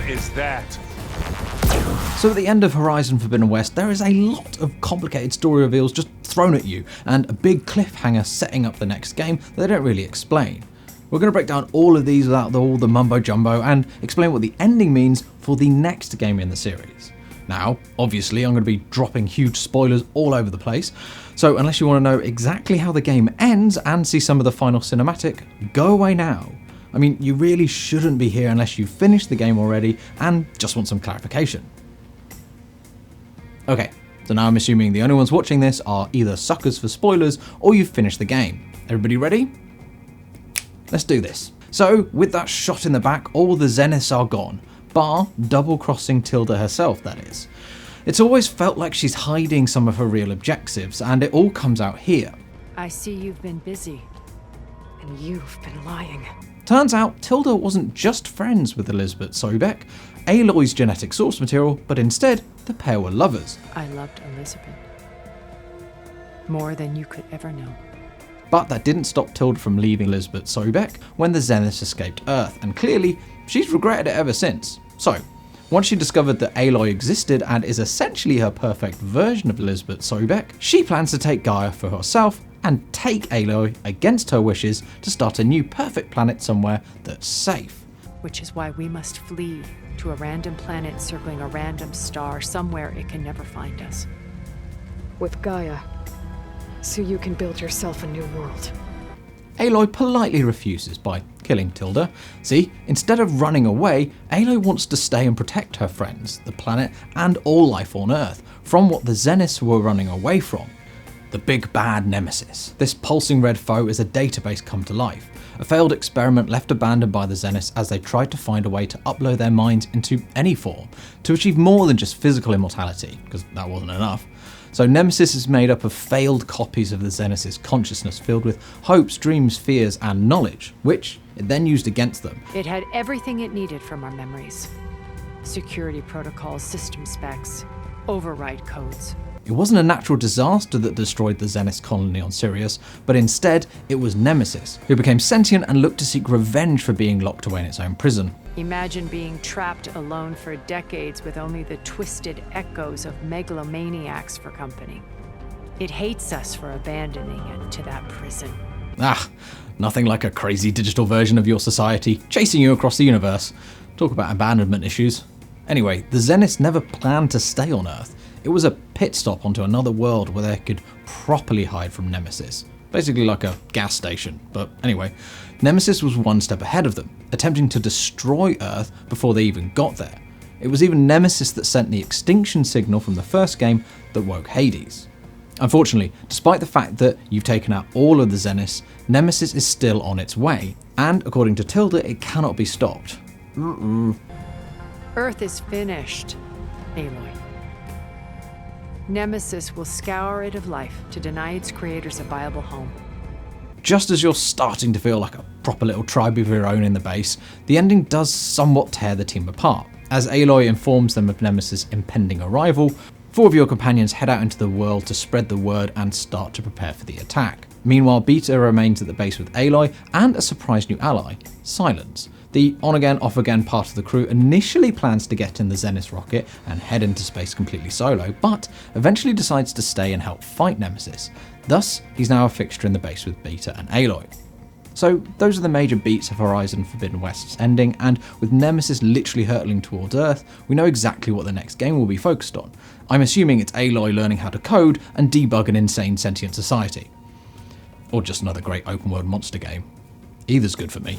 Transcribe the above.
is that? So at the end of Horizon Forbidden West, there is a lot of complicated story reveals just thrown at you, and a big cliffhanger setting up the next game that they don't really explain. We're going to break down all of these without all the mumbo jumbo and explain what the ending means for the next game in the series. Now, obviously I'm going to be dropping huge spoilers all over the place, so unless you want to know exactly how the game ends and see some of the final cinematic, go away now. I mean, you really shouldn't be here unless you've finished the game already and just want some clarification. Okay, so now I'm assuming the only ones watching this are either suckers for spoilers or you've finished the game. Everybody ready? Let's do this. So, with that shot in the back, all the Zeniths are gone, bar double-crossing Tilda herself, that is. It's always felt like she's hiding some of her real objectives, and it all comes out here. I see you've been busy. And you've been lying. Turns out Tilda wasn't just friends with Elisabet Sobeck, Aloy's genetic source material, but instead the pair were lovers. I loved Elisabet. More than you could ever know. But that didn't stop Tilda from leaving Elisabet Sobeck when the Zeniths escaped Earth, and clearly she's regretted it ever since. So, once she discovered that Aloy existed and is essentially her perfect version of Elisabet Sobeck, she plans to take Gaia for herself and take Aloy against her wishes to start a new perfect planet somewhere that's safe. Which is why we must flee to a random planet circling a random star somewhere it can never find us. With Gaia, so you can build yourself a new world. Aloy politely refuses by killing Tilda. See, instead of running away, Aloy wants to stay and protect her friends, the planet, and all life on Earth from what the Zeniths were running away from. The big bad Nemesis. This pulsing red foe is a database come to life, a failed experiment left abandoned by the Zeniths as they tried to find a way to upload their minds into any form, to achieve more than just physical immortality, because that wasn't enough. So Nemesis is made up of failed copies of the Zeniths' consciousness filled with hopes, dreams, fears, and knowledge, which it then used against them. It had everything it needed from our memories. Security protocols, system specs, override codes. It wasn't a natural disaster that destroyed the Zeniths colony on Sirius, but instead it was Nemesis, who became sentient and looked to seek revenge for being locked away in its own prison. Imagine being trapped alone for decades with only the twisted echoes of megalomaniacs for company. It hates us for abandoning it to that prison. Nothing like a crazy digital version of your society chasing you across the universe. Talk about abandonment issues. Anyway, the Zeniths never planned to stay on Earth. It was a pit stop onto another world where they could properly hide from Nemesis. Basically like a gas station. But anyway, Nemesis was one step ahead of them, attempting to destroy Earth before they even got there. It was even Nemesis that sent the extinction signal from the first game that woke Hades. Unfortunately, despite the fact that you've taken out all of the Zeniths, Nemesis is still on its way, and according to Tilda, it cannot be stopped. Earth is finished, Aloy. Nemesis will scour it of life to deny its creators a viable home. Just as you're starting to feel like a proper little tribe of your own in the base, the ending does somewhat tear the team apart. As Aloy informs them of Nemesis' impending arrival, 4 of your companions head out into the world to spread the word and start to prepare for the attack. Meanwhile, Beta remains at the base with Aloy and a surprise new ally, Sylens. The on-again, off-again part of the crew initially plans to get in the Zeniths rocket and head into space completely solo, but eventually decides to stay and help fight Nemesis. Thus, he's now a fixture in the base with Beta and Aloy. So those are the major beats of Horizon Forbidden West's ending, and with Nemesis literally hurtling towards Earth, we know exactly what the next game will be focused on. I'm assuming it's Aloy learning how to code and debug an insane sentient society. Or just another great open world monster game. Either's good for me.